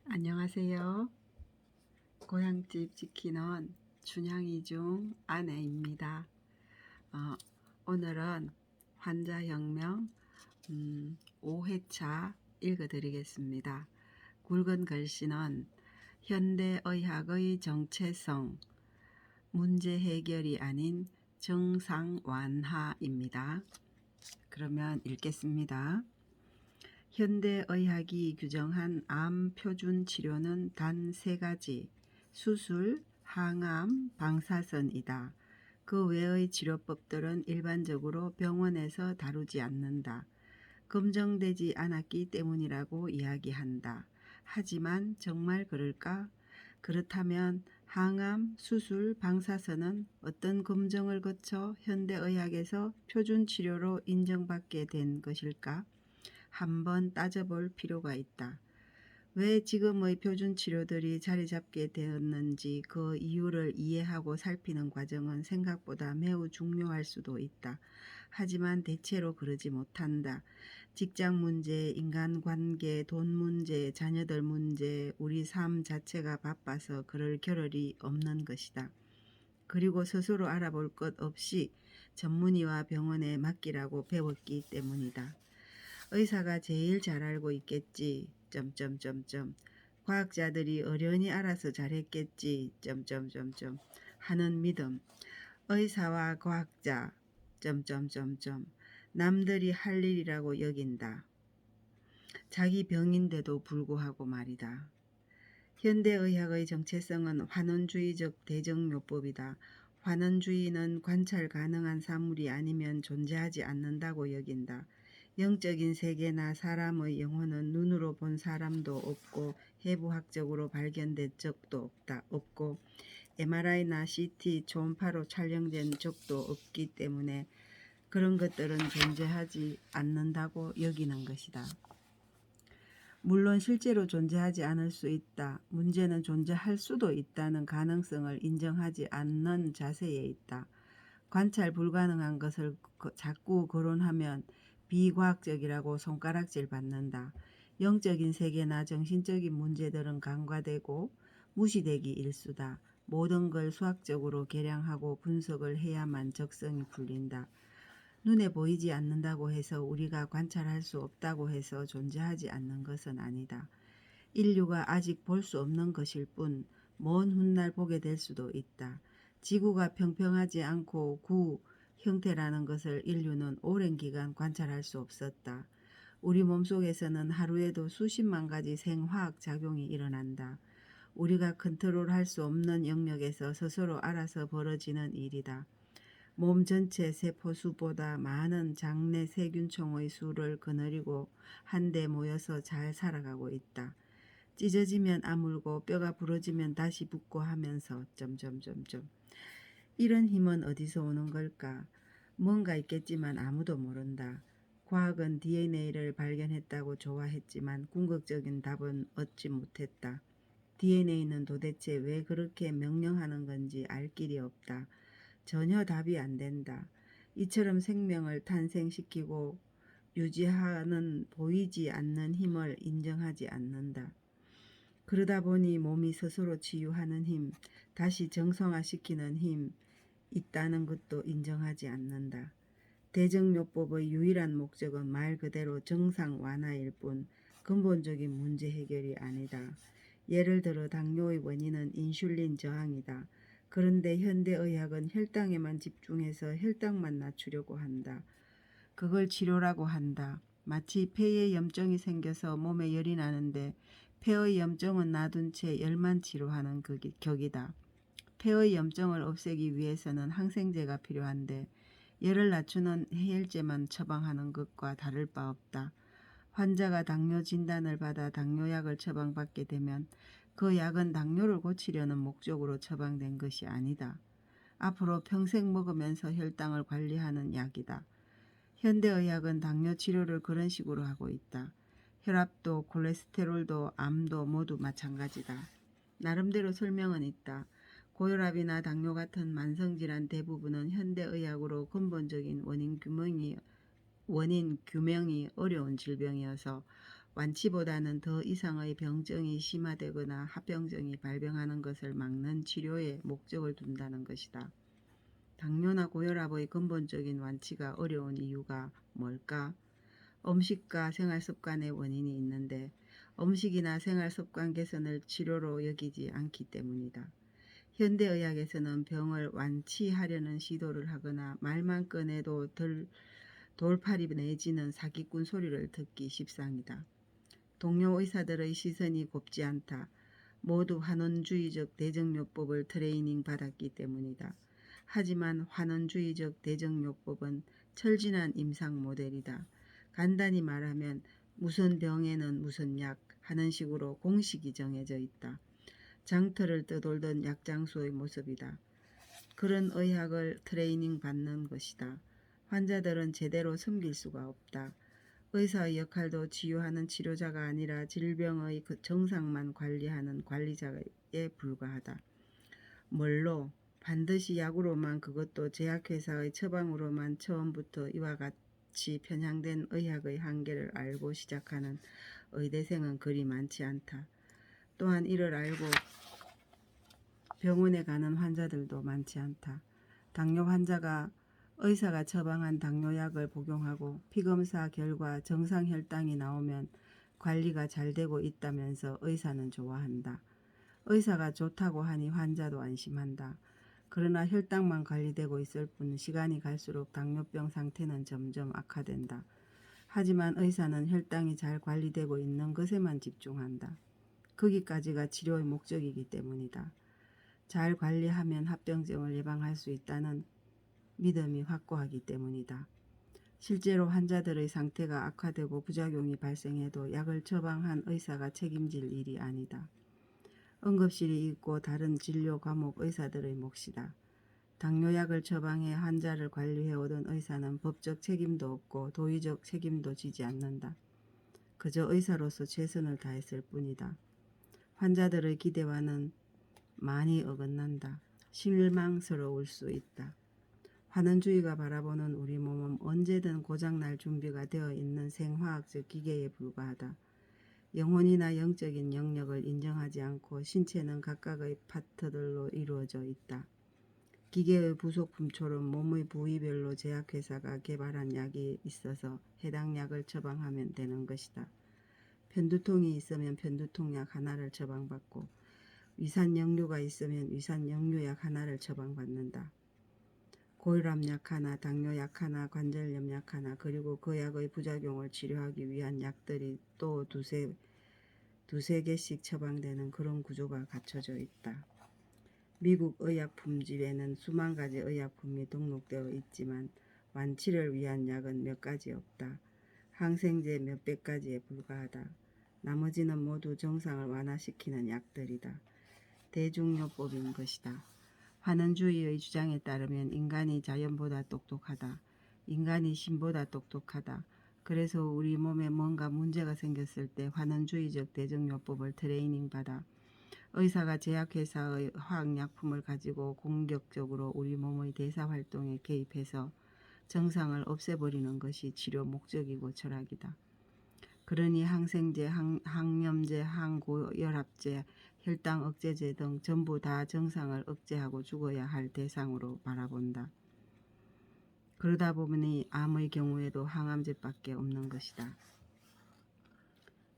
안녕하세요. 고향집 지키는 춘향이 중 아내입니다. 오늘은 환자혁명 5회차 읽어드리겠습니다. 굵은 글씨는 현대의학의 정체성, 문제 해결이 아닌 증상 완화입니다. 그러면 읽겠습니다. 현대의학이 규정한 암 표준 치료는 단 3가지, 수술, 항암, 방사선이다. 그 외의 치료법들은 일반적으로 병원에서 다루지 않는다. 검증되지 않았기 때문이라고 이야기한다. 하지만 정말 그럴까? 그렇다면 항암, 수술, 방사선은 어떤 검증을 거쳐 현대의학에서 표준 치료로 인정받게 된 것일까? 한번 따져볼 필요가 있다. 왜 지금의 표준 치료들이 자리 잡게 되었는지 그 이유를 이해하고 살피는 과정은 생각보다 매우 중요할 수도 있다. 하지만 대체로 그러지 못한다. 직장 문제, 인간관계, 돈 문제, 자녀들 문제, 우리 삶 자체가 바빠서 그럴 겨를이 없는 것이다. 그리고 스스로 알아볼 것 없이 전문의와 병원에 맡기라고 배웠기 때문이다. 의사가 제일 잘 알고 있겠지. 과학자들이 어련히 알아서 잘했겠지. 하는 믿음. 의사와 과학자. 남들이 할 일이라고 여긴다. 자기 병인데도 불구하고 말이다. 현대의학의 정체성은 환원주의적 대증요법이다. 환원주의는 관찰 가능한 사물이 아니면 존재하지 않는다고 여긴다. 영적인 세계나 사람의 영혼은 눈으로 본 사람도 없고 해부학적으로 발견된 적도 없고 MRI나 CT, 초음파로 촬영된 적도 없기 때문에 그런 것들은 존재하지 않는다고 여기는 것이다. 물론 실제로 존재하지 않을 수 있다. 문제는 존재할 수도 있다는 가능성을 인정하지 않는 자세에 있다. 관찰 불가능한 것을 자꾸 거론하면 비과학적이라고 손가락질 받는다. 영적인 세계나 정신적인 문제들은 간과되고 무시되기 일쑤다. 모든 걸 수학적으로 계량하고 분석을 해야만 적성이 풀린다. 눈에 보이지 않는다고 해서 우리가 관찰할 수 없다고 해서 존재하지 않는 것은 아니다. 인류가 아직 볼 수 없는 것일 뿐 먼 훗날 보게 될 수도 있다. 지구가 평평하지 않고 구 형태라는 것을 인류는 오랜 기간 관찰할 수 없었다. 우리 몸속에서는 하루에도 수십만 가지 생화학 작용이 일어난다. 우리가 컨트롤할 수 없는 영역에서 스스로 알아서 벌어지는 일이다. 몸 전체 세포수보다 많은 장내 세균총의 수를 거느리고 한데 모여서 잘 살아가고 있다. 찢어지면 아물고 뼈가 부러지면 다시 붙고 하면서 이런 힘은 어디서 오는 걸까? 뭔가 있겠지만 아무도 모른다. 과학은 DNA를 발견했다고 좋아했지만 궁극적인 답은 얻지 못했다. DNA는 도대체 왜 그렇게 명령하는 건지 알 길이 없다. 전혀 답이 안 된다. 이처럼 생명을 탄생시키고 유지하는 보이지 않는 힘을 인정하지 않는다. 그러다 보니 몸이 스스로 치유하는 힘, 다시 정상화시키는 힘 있다는 것도 인정하지 않는다. 대증요법의 유일한 목적은 말 그대로 정상 완화일 뿐 근본적인 문제 해결이 아니다. 예를 들어 당뇨의 원인은 인슐린 저항이다. 그런데 현대의학은 혈당에만 집중해서 혈당만 낮추려고 한다. 그걸 치료라고 한다. 마치 폐에 염증이 생겨서 몸에 열이 나는데 폐의 염증은 놔둔 채 열만 치료하는 격이다. 폐의 염증을 없애기 위해서는 항생제가 필요한데 열을 낮추는 해열제만 처방하는 것과 다를 바 없다. 환자가 당뇨 진단을 받아 당뇨약을 처방받게 되면 그 약은 당뇨를 고치려는 목적으로 처방된 것이 아니다. 앞으로 평생 먹으면서 혈당을 관리하는 약이다. 현대의학은 당뇨 치료를 그런 식으로 하고 있다. 혈압도 콜레스테롤도 암도 모두 마찬가지다. 나름대로 설명은 있다. 고혈압이나 당뇨 같은 만성질환 대부분은 현대의학으로 근본적인 원인 규명이 어려운 질병이어서 완치보다는 더 이상의 병증이 심화되거나 합병증이 발병하는 것을 막는 치료에 목적을 둔다는 것이다. 당뇨나 고혈압의 근본적인 완치가 어려운 이유가 뭘까? 음식과 생활습관의 원인이 있는데 음식이나 생활습관 개선을 치료로 여기지 않기 때문이다. 현대의학에서는 병을 완치하려는 시도를 하거나 말만 꺼내도 돌팔이 내지는 사기꾼 소리를 듣기 십상이다. 동료 의사들의 시선이 곱지 않다. 모두 환원주의적 대증요법을 트레이닝 받았기 때문이다. 하지만 환원주의적 대증요법은 철진한 임상 모델이다. 간단히 말하면 무슨 병에는 무슨 약 하는 식으로 공식이 정해져 있다. 장터를 떠돌던 약장수의 모습이다. 그런 의학을 트레이닝 받는 것이다. 환자들은 제대로 섬길 수가 없다. 의사의 역할도 치유하는 치료자가 아니라 질병의 그 정상만 관리하는 관리자에 불과하다. 뭘로? 반드시 약으로만, 그것도 제약회사의 처방으로만 처음부터 이와 같이 편향된 의학의 한계를 알고 시작하는 의대생은 그리 많지 않다. 또한 이를 알고 병원에 가는 환자들도 많지 않다. 당뇨 환자가 의사가 처방한 당뇨약을 복용하고 피검사 결과 정상 혈당이 나오면 관리가 잘 되고 있다면서 의사는 좋아한다. 의사가 좋다고 하니 환자도 안심한다. 그러나 혈당만 관리되고 있을 뿐 시간이 갈수록 당뇨병 상태는 점점 악화된다. 하지만 의사는 혈당이 잘 관리되고 있는 것에만 집중한다. 거기까지가 치료의 목적이기 때문이다. 잘 관리하면 합병증을 예방할 수 있다는 믿음이 확고하기 때문이다. 실제로 환자들의 상태가 악화되고 부작용이 발생해도 약을 처방한 의사가 책임질 일이 아니다. 응급실이 있고 다른 진료 과목 의사들의 몫이다. 당뇨약을 처방해 환자를 관리해오던 의사는 법적 책임도 없고 도의적 책임도 지지 않는다. 그저 의사로서 최선을 다했을 뿐이다. 환자들의 기대와는 많이 어긋난다. 실망스러울 수 있다. 환원주의가 바라보는 우리 몸은 언제든 고장날 준비가 되어 있는 생화학적 기계에 불과하다. 영혼이나 영적인 영역을 인정하지 않고 신체는 각각의 파트들로 이루어져 있다. 기계의 부속품처럼 몸의 부위별로 제약회사가 개발한 약이 있어서 해당 약을 처방하면 되는 것이다. 편두통이 있으면 편두통약 하나를 처방받고 위산역류가 있으면 위산역류약 하나를 처방받는다. 고혈압약 하나, 당뇨약 하나, 관절염약 하나, 그리고 그 약의 부작용을 치료하기 위한 약들이 또 두세 개씩 처방되는 그런 구조가 갖춰져 있다. 미국 의약품집에는 수만 가지 의약품이 등록되어 있지만 완치를 위한 약은 몇 가지 없다. 항생제 몇백 가지에 불과하다. 나머지는 모두 정상을 완화시키는 약들이다. 대중요법인 것이다. 환원주의의 주장에 따르면 인간이 자연보다 똑똑하다. 인간이 신보다 똑똑하다. 그래서 우리 몸에 뭔가 문제가 생겼을 때 환원주의적 대증요법을 트레이닝 받아 의사가 제약회사의 화학약품을 가지고 공격적으로 우리 몸의 대사활동에 개입해서 정상을 없애버리는 것이 치료 목적이고 철학이다. 그러니 항생제, 항염제, 항고혈압제, 혈당 억제제 등 전부 다 정상을 억제하고 죽어야 할 대상으로 바라본다. 그러다 보니 암의 경우에도 항암제밖에 없는 것이다.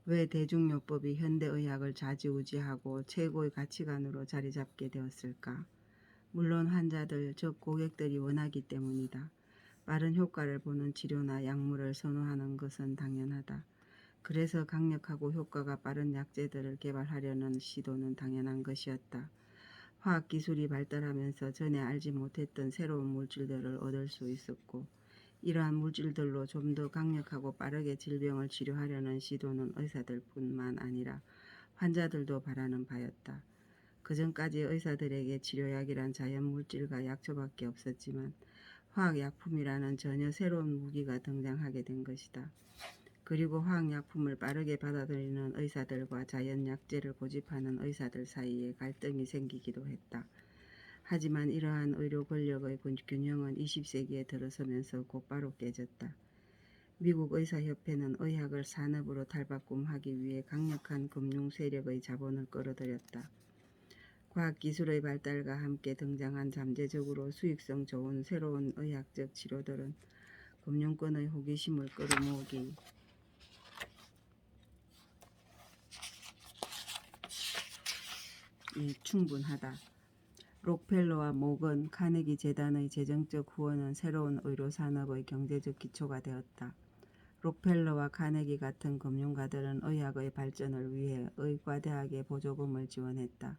왜 대중요법이 현대의학을 좌지우지하고 최고의 가치관으로 자리 잡게 되었을까? 물론 환자들, 즉 고객들이 원하기 때문이다. 빠른 효과를 보는 치료나 약물을 선호하는 것은 당연하다. 그래서 강력하고 효과가 빠른 약제들을 개발하려는 시도는 당연한 것이었다. 화학기술이 발달하면서 전에 알지 못했던 새로운 물질들을 얻을 수 있었고 이러한 물질들로 좀 더 강력하고 빠르게 질병을 치료하려는 시도는 의사들뿐만 아니라 환자들도 바라는 바였다. 그전까지 의사들에게 치료약이란 자연물질과 약초밖에 없었지만 화학약품이라는 전혀 새로운 무기가 등장하게 된 것이다. 그리고 화학약품을 빠르게 받아들이는 의사들과 자연약제를 고집하는 의사들 사이에 갈등이 생기기도 했다. 하지만 이러한 의료 권력의 균형은 20세기에 들어서면서 곧바로 깨졌다. 미국 의사협회는 의학을 산업으로 탈바꿈하기 위해 강력한 금융 세력의 자본을 끌어들였다. 과학기술의 발달과 함께 등장한 잠재적으로 수익성 좋은 새로운 의학적 치료들은 금융권의 호기심을 끌어모으기 충분하다. 록펠러와 모건, 카네기 재단의 재정적 후원은 새로운 의료산업의 경제적 기초가 되었다. 록펠러와 카네기 같은 금융가들은 의학의 발전을 위해 의과대학에 보조금을 지원했다.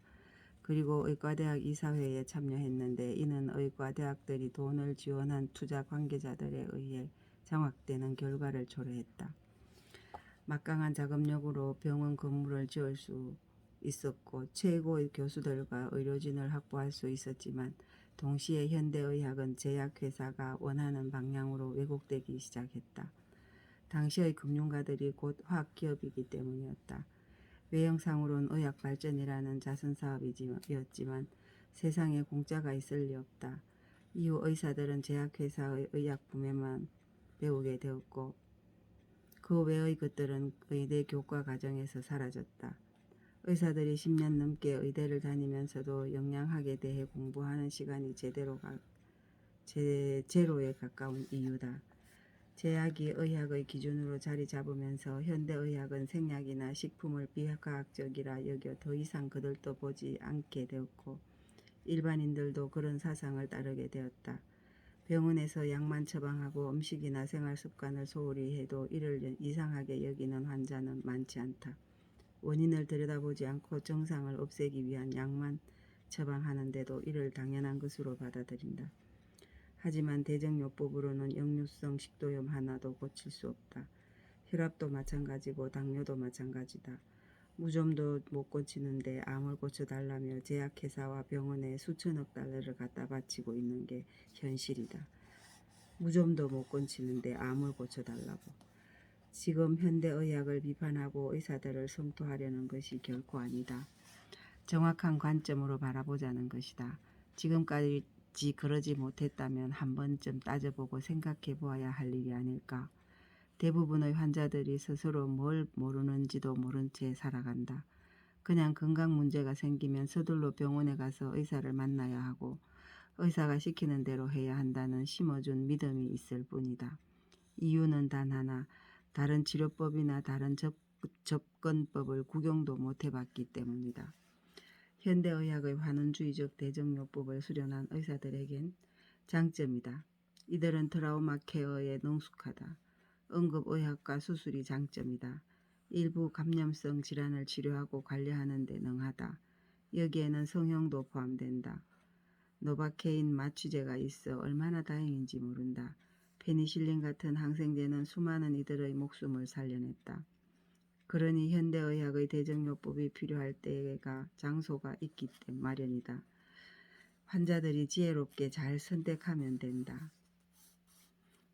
그리고 의과대학 이사회에 참여했는데 이는 의과대학들이 돈을 지원한 투자 관계자들에 의해 장악되는 결과를 초래했다. 막강한 자금력으로 병원 건물을 지을 수 있었고 최고의 교수들과 의료진을 확보할 수 있었지만 동시에 현대의학은 제약회사가 원하는 방향으로 왜곡되기 시작했다. 당시의 금융가들이 곧 화학기업이기 때문이었다. 외형상으론 의학 발전이라는 자선사업이었지만 세상에 공짜가 있을 리 없다. 이후 의사들은 제약회사의 의약품에만 배우게 되었고 그 외의 것들은 의대 교과 과정에서 사라졌다. 의사들이 10년 넘게 의대를 다니면서도 영양학에 대해 공부하는 시간이 제로에 가까운 이유다. 제약이 의학의 기준으로 자리 잡으면서 현대의학은 생약이나 식품을 비과학적이라 여겨 더 이상 그들도 보지 않게 되었고 일반인들도 그런 사상을 따르게 되었다. 병원에서 약만 처방하고 음식이나 생활습관을 소홀히 해도 이를 이상하게 여기는 환자는 많지 않다. 원인을 들여다보지 않고 증상을 없애기 위한 약만 처방하는데도 이를 당연한 것으로 받아들인다. 하지만 대정요법으로는 역류성 식도염 하나도 고칠 수 없다. 혈압도 마찬가지고 당뇨도 마찬가지다. 무좀도 못 고치는데 암을 고쳐달라며 제약회사와 병원에 수천억 달러를 갖다 바치고 있는 게 현실이다. 무좀도 못 고치는데 암을 고쳐달라고. 지금 현대의학을 비판하고 의사들을 성토하려는 것이 결코 아니다. 정확한 관점으로 바라보자는 것이다. 지금까지 그러지 못했다면 한 번쯤 따져보고 생각해 보아야 할 일이 아닐까. 대부분의 환자들이 스스로 뭘 모르는지도 모른 채 살아간다. 그냥 건강 문제가 생기면 서둘러 병원에 가서 의사를 만나야 하고 의사가 시키는 대로 해야 한다는 심어준 믿음이 있을 뿐이다. 이유는 단 하나, 다른 치료법이나 다른 접근법을 구경도 못 해봤기 때문이다. 현대의학의 환원주의적 대정요법을 수련한 의사들에겐 장점이다. 이들은 트라우마 케어에 능숙하다. 응급의학과 수술이 장점이다. 일부 감염성 질환을 치료하고 관리하는 데 능하다. 여기에는 성형도 포함된다. 노바케인 마취제가 있어 얼마나 다행인지 모른다. 페니실린 같은 항생제는 수많은 이들의 목숨을 살려냈다. 그러니 현대의학의 대정요법이 필요할 때가 장소가 있기 때문에 마련이다. 환자들이 지혜롭게 잘 선택하면 된다.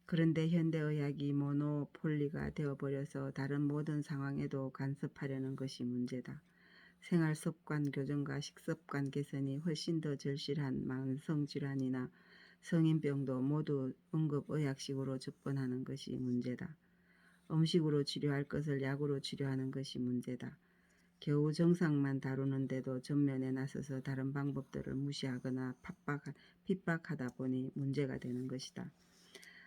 그런데 현대의학이 모노폴리가 되어버려서 다른 모든 상황에도 간섭하려는 것이 문제다. 생활습관 교정과 식습관 개선이 훨씬 더 절실한 만성질환이나 성인병도 모두 응급의학식으로 접근하는 것이 문제다. 음식으로 치료할 것을 약으로 치료하는 것이 문제다. 겨우 증상만 다루는데도 전면에 나서서 다른 방법들을 무시하거나 핍박하다 보니 문제가 되는 것이다.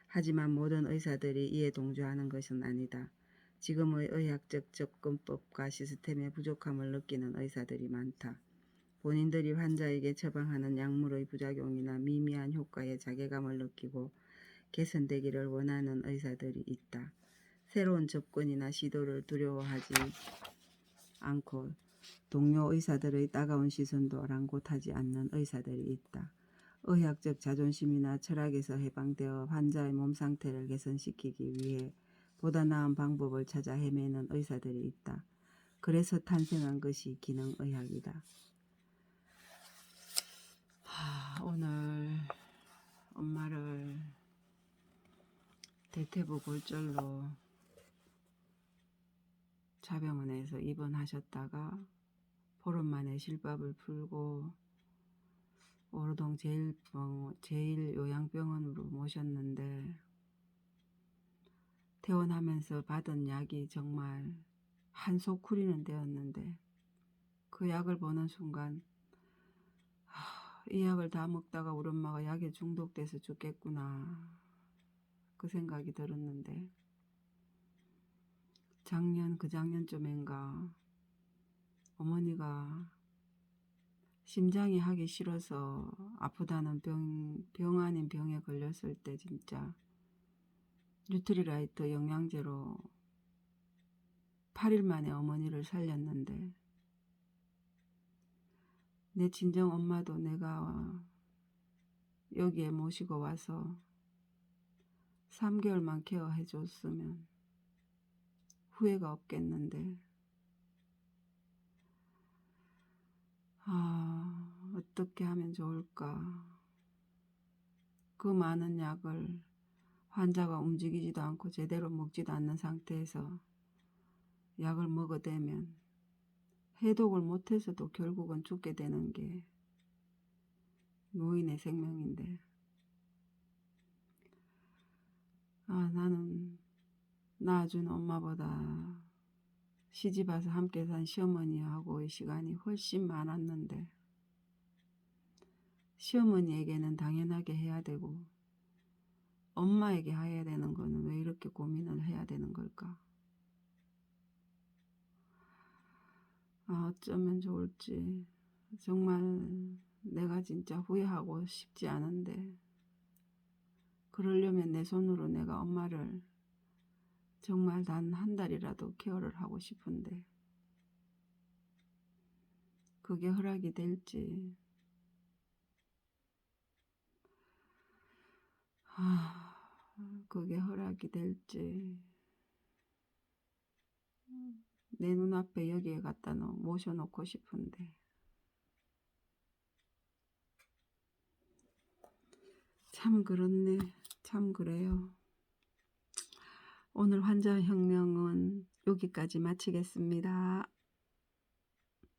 하지만 모든 의사들이 이에 동조하는 것은 아니다. 지금의 의학적 접근법과 시스템의 부족함을 느끼는 의사들이 많다. 본인들이 환자에게 처방하는 약물의 부작용이나 미미한 효과에 자괴감을 느끼고 개선되기를 원하는 의사들이 있다. 새로운 접근이나 시도를 두려워하지 않고 동료 의사들의 따가운 시선도 아랑곳하지 않는 의사들이 있다. 의학적 자존심이나 철학에서 해방되어 환자의 몸 상태를 개선시키기 위해 보다 나은 방법을 찾아 헤매는 의사들이 있다. 그래서 탄생한 것이 기능의학이다. 오늘 엄마를 대퇴부 골절로 차병원에서 입원하셨다가 보름 만에 실밥을 풀고 오르동 제1요양병원으로 모셨는데 퇴원하면서 받은 약이 정말 한소쿠리는 되었는데 그 약을 보는 순간 이 약을 다 먹다가 우리 엄마가 약에 중독돼서 죽겠구나 그 생각이 들었는데 그 작년쯤인가 어머니가 심장이 하기 싫어서 아프다는 병 아닌 병에 걸렸을 때 진짜 뉴트리라이트 영양제로 8일 만에 어머니를 살렸는데 내 친정 엄마도 내가 여기에 모시고 와서 3개월만 케어해 줬으면 후회가 없겠는데 어떻게 하면 좋을까. 그 많은 약을 환자가 움직이지도 않고 제대로 먹지도 않는 상태에서 약을 먹어대면 해독을 못해서도 결국은 죽게 되는 게 노인의 생명인데 나는 낳아준 엄마보다 시집와서 함께 산 시어머니하고의 시간이 훨씬 많았는데 시어머니에게는 당연하게 해야 되고 엄마에게 해야 되는 거는 왜 이렇게 고민을 해야 되는 걸까? 어쩌면 좋을지 정말 내가 진짜 후회하고 싶지 않은데 그러려면 내 손으로 내가 엄마를 정말 단 한 달이라도 케어를 하고 싶은데 그게 허락이 될지 그게 허락이 될지 내 눈앞에 여기에 갖다 모셔놓고 싶은데 참 그렇네. 참 그래요. 오늘 환자혁명은 여기까지 마치겠습니다.